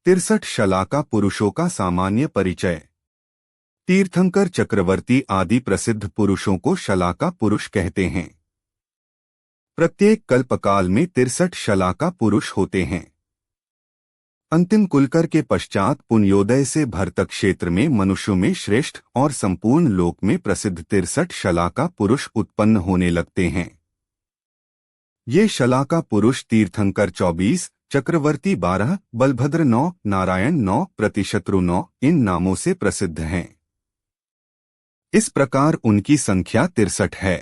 63 शलाका पुरुषों का सामान्य परिचय। तीर्थंकर, चक्रवर्ती आदि प्रसिद्ध पुरुषों को शलाका पुरुष कहते हैं। प्रत्येक कल्पकाल में 63 शलाका पुरुष होते हैं। अंतिम कुलकर के पश्चात पुण्योदय से भरतक क्षेत्र में मनुष्यों में श्रेष्ठ और संपूर्ण लोक में प्रसिद्ध 63 शलाका पुरुष उत्पन्न होने लगते हैं। ये शलाका पुरुष तीर्थंकर 24, चक्रवर्ती 12, बलभद्र 9, नारायण 9, प्रतिशत्रु 9 इन नामों से प्रसिद्ध हैं। इस प्रकार उनकी संख्या 63 है।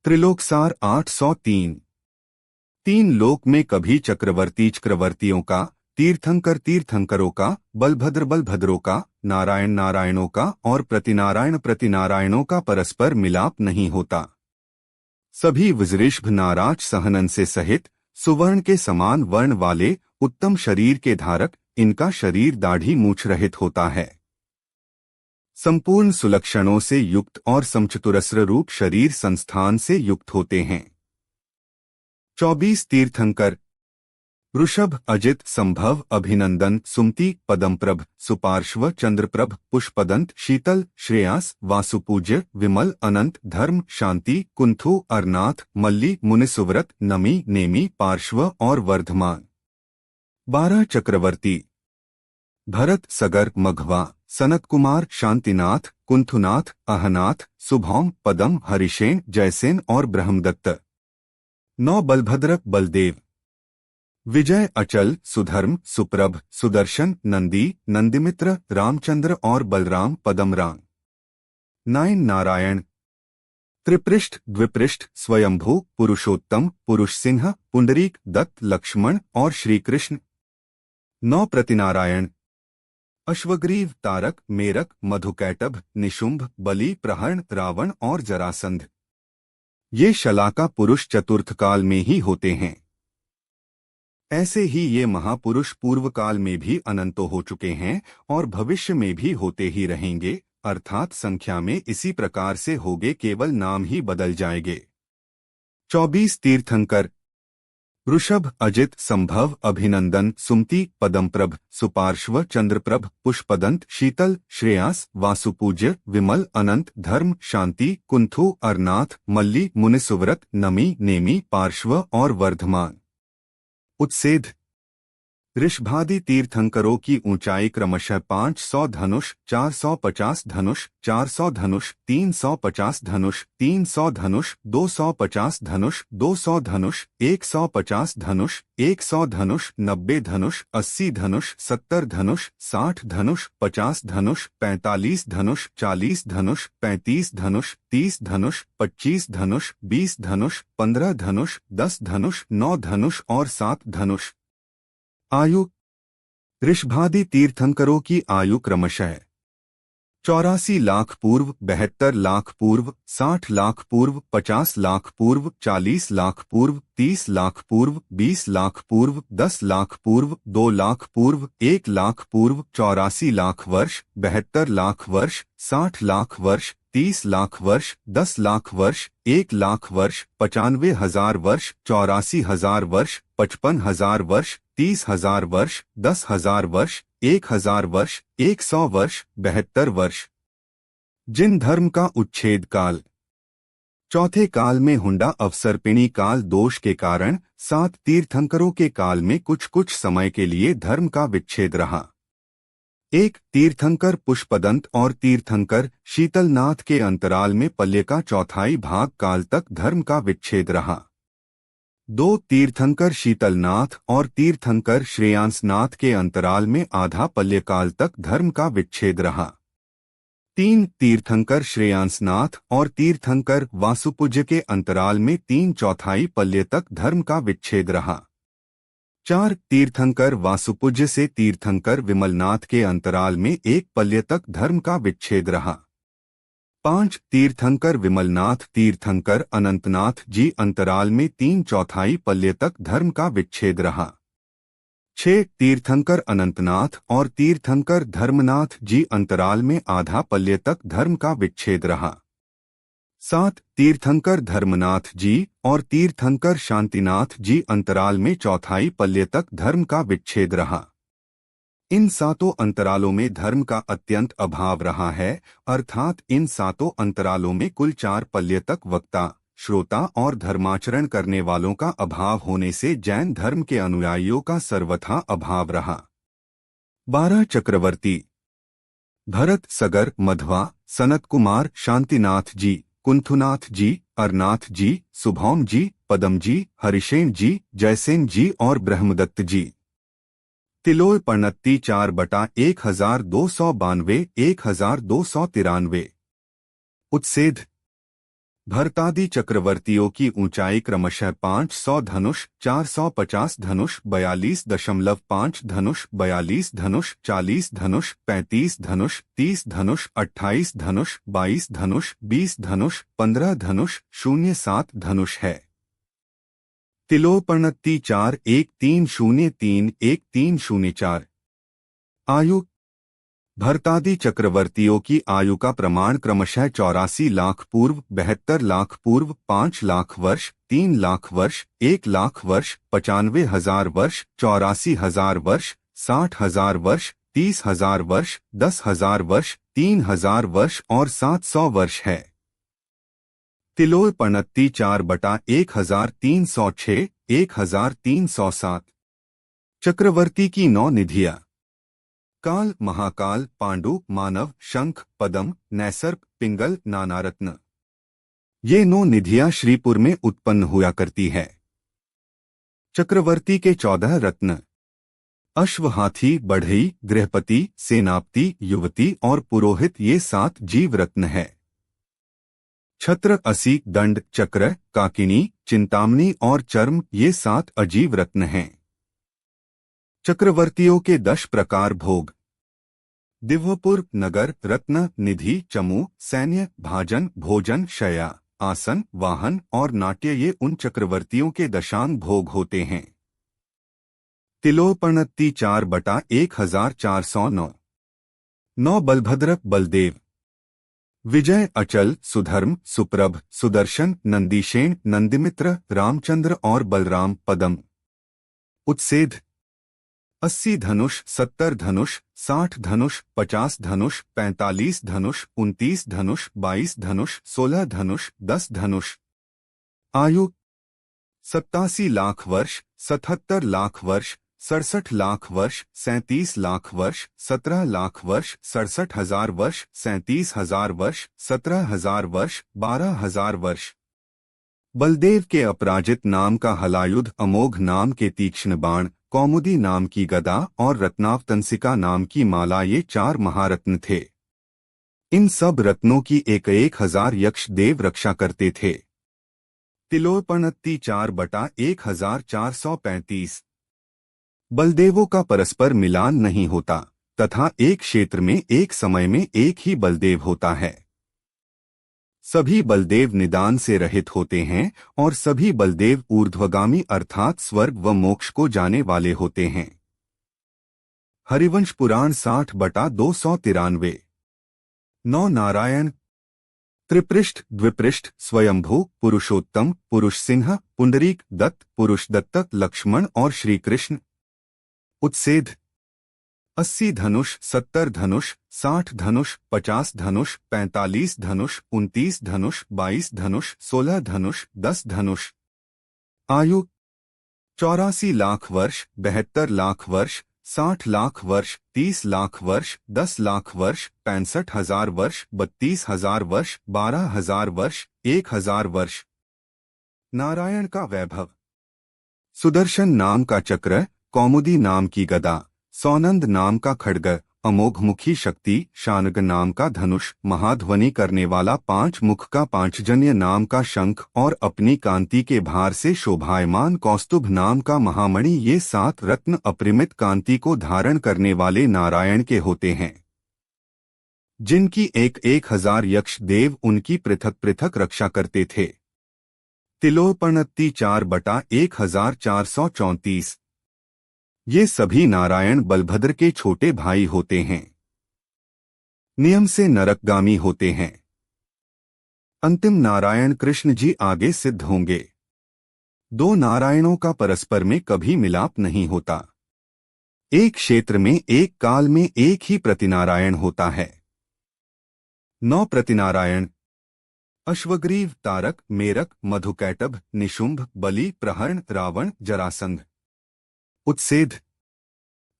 त्रिलोकसार 803। तीन लोक में कभी चक्रवर्तियों का, तीर्थंकरों का, बलभद्रों का, नारायणों का और प्रतिनारायणों का परस्पर मिलाप नहीं होता। सभी वज्रेष्ठ नाराज सहनन से सहित सुवर्ण के समान वर्ण वाले उत्तम शरीर के धारक, इनका शरीर दाढ़ी मूछ रहित होता है। संपूर्ण सुलक्षणों से युक्त और समचतुरस्र रूप शरीर संस्थान से युक्त होते हैं। 24 तीर्थंकर वृषभ, अजित, संभव, अभिनंदन, सुमति, पदमप्रभ, सुपार्श्व, चंद्रप्रभ, पुष्पदंत, शीतल, श्रेयास, वासुपूज्य, विमल, अनंत, धर्म, शांति, कुंथु, अरनाथ, मल्ली, मुनिसुव्रत, नमी, नेमी, पार्श्व और वर्धमान। 12 चक्रवर्ती भरत, सगर, मघवा, सनत कुमार, शांतिनाथ, कुंथुनाथ, अहनाथ, सुभौम, पदम, हरिशेन, जयसेन और ब्रह्मदत्त। 9 बलभद्र, बलदेव, विजय, अचल, सुधर्म, सुप्रभ, सुदर्शन, नंदी, नंदिमित्र, रामचंद्र और बलराम, पदमराम। 9 नारायण त्रिपृष्ठ, द्विपृष्ठ, स्वयंभू, पुरुषोत्तम, पुरुष सिंह, पुंडरीक, दत्त, लक्ष्मण और श्रीकृष्ण। 9 प्रतिनारायण अश्वग्रीव, तारक, मेरक, मधुकैटभ, निशुंभ, बलि, प्रहरण, रावण और जरासंध। ये शलाका पुरुष चतुर्थ काल में ही होते हैं। ऐसे ही ये महापुरुष पूर्व काल में भी अनंतो हो चुके हैं और भविष्य में भी होते ही रहेंगे, अर्थात संख्या में इसी प्रकार से होगे, केवल नाम ही बदल जाएंगे। 24 तीर्थंकर वृषभ, अजित, संभव, अभिनंदन, सुमति, पदमप्रभ, सुपार्श्व, चंद्रप्रभ, पुष्पदंत, शीतल, श्रेयास, वासुपूज्य, विमल, अनंत, धर्म, शांति, कुंथु, अरनाथ, मल्ली, मुनिसुव्रत, नमी, नेमी, पार्श्व और वर्धमान। उत्सेध ऋषभादि तीर्थंकरों की ऊंचाई क्रमशः 500 धनुष, 450 धनुष, 400 धनुष, 350 धनुष, 300 धनुष, 250 धनुष, 200 धनुष, 150 धनुष, 100 धनुष, 90 धनुष, 80 धनुष, 70 धनुष, 60 धनुष, 50 धनुष, 45 धनुष, 40 धनुष, 35 धनुष, 30 धनुष, 25 धनुष, 20 धनुष, 15 धनुष, 10 धनुष, 9 धनुष और 7 धनुष। आयु ऋषभादि तीर्थंकरों की आयु क्रमशः 84 लाख पूर्व, 72 लाख पूर्व, 60 लाख पूर्व, 50 लाख पूर्व, 40 लाख पूर्व, 30 लाख पूर्व, 20 लाख पूर्व, 10 लाख पूर्व, 2 लाख पूर्व, 1 लाख पूर्व, 84 लाख वर्ष, 72 लाख वर्ष, 60 लाख वर्ष, 30 लाख वर्ष, 10 लाख वर्ष, 1 लाख वर्ष, 95,000 वर्ष, 84,000 वर्ष, 55,000 वर्ष, 30,000 वर्ष, 10,000 वर्ष, 1,000 वर्ष, 100 वर्ष, 72 वर्ष। जिन धर्म का उच्छेद काल चौथे काल में हुंडा अवसर्पिणी काल दोष के कारण 7 तीर्थंकरों के काल में कुछ समय के लिए धर्म का विच्छेद रहा। 1 तीर्थंकर पुष्पदंत और तीर्थंकर शीतलनाथ के अंतराल में पल्य का चौथाई भाग काल तक धर्म का विच्छेद रहा। 2 तीर्थंकर शीतलनाथ और तीर्थंकर श्रेयांसनाथ के अंतराल में आधा पल्य काल तक धर्म का विच्छेद रहा। 3 तीर्थंकर श्रेयांसनाथ और तीर्थंकर वासुपूज्य के अंतराल में 3/4 पल्य तक धर्म का विच्छेद रहा। 4 तीर्थंकर वासुपूज्य से तीर्थंकर विमलनाथ के अंतराल में 1 पल्य तक धर्म का विच्छेद रहा। 5 तीर्थंकर विमलनाथ तीर्थंकर अनंतनाथ जी अंतराल में 3/4 पल्य तक धर्म का विच्छेद रहा। 6 तीर्थंकर अनंतनाथ और तीर्थंकर धर्मनाथ जी अंतराल में आधा पल्य तक धर्म का विच्छेद रहा। 7 तीर्थंकर धर्मनाथ जी और तीर्थंकर शांतिनाथ जी अंतराल में चौथाई पल्य तक धर्म का विच्छेद रहा। इन सातों अंतरालों में धर्म का अत्यंत अभाव रहा है, अर्थात इन सातों अंतरालों में कुल 4 पल्य तक वक्ता, श्रोता और धर्माचरण करने वालों का अभाव होने से जैन धर्म के अनुयायियों का सर्वथा अभाव रहा। 12 चक्रवर्ती भरत, सगर, मध्वा, सनत कुमार, शांतिनाथ जी, कुंथुनाथ जी, अरनाथ जी, सुभौम जी, पदम जी, हरिशेन जी, जयसेन जी और ब्रह्मदत्त जी। तिलोय पणत्ती 4/1292 1293। उत्सेध भरतादि चक्रवर्तियों की ऊंचाई क्रमशः 500 धनुष, 450 धनुष, 42.5 धनुष, 42 धनुष, 40 धनुष, 35 धनुष, 30 धनुष, 28 धनुष, 22 धनुष, 20 धनुष, 15 धनुष, 07 धनुष है। तिलोपणत्ती 4-1-3-0-3-1-3-0-4। आयु भरतादि चक्रवर्तियों की आयु का प्रमाण क्रमशः 84 लाख पूर्व, 72 लाख पूर्व, 5 लाख वर्ष, 3 लाख वर्ष, 1 लाख वर्ष, 95,000 वर्ष, 84,000 वर्ष, 60,000 वर्ष, 30,000 वर्ष, 10,000 वर्ष, 3,000 वर्ष और 700 वर्ष है। तिलोय पणत्ती 4/1306 1307। चक्रवर्ती की 9 निधियां काल, महाकाल, पांडु, मानव, शंख, पदम, नैसर्ग, पिंगल, नानारत्न। ये 9 निधियां श्रीपुर में उत्पन्न हुआ करती है। चक्रवर्ती के 14 रत्न अश्व, हाथी, बढ़ई, गृहपति, सेनापति, युवती और पुरोहित ये 7 जीव रत्न है। छत्र, असी, दंड, चक्र, काकिनी, चिंतामणि और चर्म ये 7 अजीव रत्न हैं। चक्रवर्तियों के 10 प्रकार भोग दिव्यपुर, नगर, रत्न, निधि, चमू, सैन्य, भाजन, भोजन, शया, आसन, वाहन और नाट्य ये उन चक्रवर्तियों के दशांग भोग होते हैं। तिलोपणत्ती 4/1409। 9 बलभद्र, बलदेव, विजय, अचल, सुधर्म, सुप्रभ, सुदर्शन, नंदीशेन, नंदिमित्र, रामचंद्र और बलराम, पदम। उत्सेध 80 धनुष, 70 धनुष, 60 धनुष, 50 धनुष, 45 धनुष, 29 धनुष, 22 धनुष, 16 धनुष, 10 धनुष। आयु 87 लाख वर्ष, 77 लाख वर्ष, 67 लाख वर्ष, 37 लाख वर्ष, 17 लाख वर्ष, 67,000 वर्ष, 37,000 वर्ष, 17,000 वर्ष, 12,000 वर्ष। बलदेव के अपराजित नाम का हलायुध, अमोघ नाम के तीक्ष्ण बाण, कौमुदी नाम की गदा और रत्नावतंसिका नाम की माला ये 4 महारत्न थे। इन सब रत्नों की 1,000 यक्ष देव रक्षा करते थे। तिलोपणत्ती 4/1435। बलदेवों का परस्पर मिलान नहीं होता तथा एक क्षेत्र में एक समय में एक ही बलदेव होता है। सभी बलदेव निदान से रहित होते हैं और सभी बलदेव ऊर्ध्वगामी अर्थात स्वर्ग व मोक्ष को जाने वाले होते हैं। हरिवंश पुराण 60/293। 9 नारायण त्रिपृष्ठ, द्विपृष्ठ, स्वयंभू, पुरुषोत्तम, पुरुष सिंह, पुंडरीक, दत्त, पुरुष दत्त, लक्ष्मण और श्री कृष्ण। उत्सेध 80 धनुष, 70 धनुष, 60 धनुष, 50 धनुष, 45 धनुष, 29 धनुष, 22 धनुष, 16 धनुष, 10 धनुष। आयु 84 लाख वर्ष, 72 लाख वर्ष, 60 लाख वर्ष, 30 लाख वर्ष, 10 लाख वर्ष, 65,000 वर्ष, 32,000 वर्ष, 12,000 वर्ष, 1,000 वर्ष। नारायण का वैभव सुदर्शन नाम का चक्र, कौमुदी नाम की गदा, सौनंद नाम का खड्ग, अमोघमुखी शक्ति, शानग नाम का धनुष, महाध्वनि करने वाला 5 मुख का पांचजन्य नाम का शंख और अपनी कांति के भार से शोभायमान कौस्तुभ नाम का महामणि ये 7 रत्न अपरिमित कांति को धारण करने वाले नारायण के होते हैं, जिनकी 1,000 यक्ष देव उनकी पृथक पृथक रक्षा करते थे। तिलोपणत्ती 4/1434। ये सभी नारायण बलभद्र के छोटे भाई होते हैं। नियम से नरकगामी होते हैं। अंतिम नारायण कृष्ण जी आगे सिद्ध होंगे। 2 नारायणों का परस्पर में कभी मिलाप नहीं होता। एक क्षेत्र में एक काल में एक ही प्रतिनारायण होता है। 9 प्रतिनारायण: अश्वग्रीव, तारक, मेरक, मधुकैटभ, निशुंभ, बलि, प्रहरण, रावण, जरासंध। उत्सेद: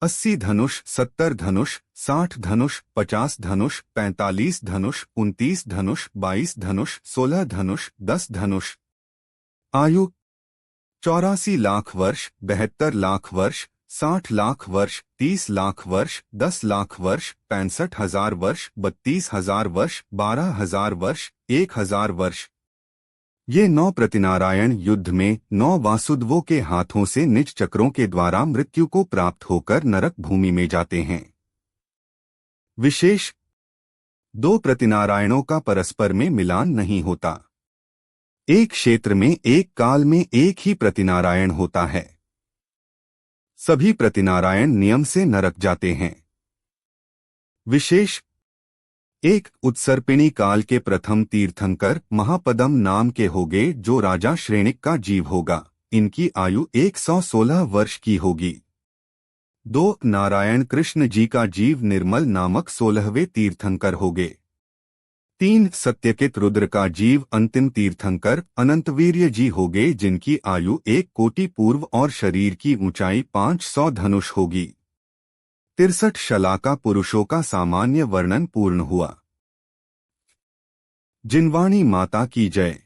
80 धनुष, 70 धनुष, 60 धनुष, 50 धनुष, 45 धनुष, 29 धनुष, 22 धनुष, 16 धनुष, 10 धनुष। आयु: 84 लाख वर्ष, 72 लाख वर्ष, 60 लाख वर्ष, 30 लाख वर्ष, 10 लाख वर्ष, 65,000 वर्ष, 32,000 वर्ष, 12,000 वर्ष, 1,000 वर्ष। ये 9 प्रतिनारायण युद्ध में 9 वासुदेवों के हाथों से निज चक्रों के द्वारा मृत्यु को प्राप्त होकर नरक भूमि में जाते हैं। विशेष: 2 प्रतिनारायणों का परस्पर में मिलान नहीं होता। एक क्षेत्र में एक काल में एक ही प्रतिनारायण होता है। सभी प्रतिनारायण नियम से नरक जाते हैं। विशेष: 1 उत्सर्पिणी काल के प्रथम तीर्थंकर महापदम नाम के होगे, जो राजा श्रेणिक का जीव होगा। इनकी आयु 116 वर्ष की होगी। 2 नारायण कृष्ण जी का जीव निर्मल नामक 16वें तीर्थंकर होगे। 3 सत्यकित रुद्र का जीव अंतिम तीर्थंकर अनंतवीर्य जी होगे, जिनकी आयु 1 कोटि पूर्व और शरीर की ऊंचाई 500 धनुष होगी। 63 शलाका पुरुषों का सामान्य वर्णन पूर्ण हुआ। जिनवाणी माता की जय।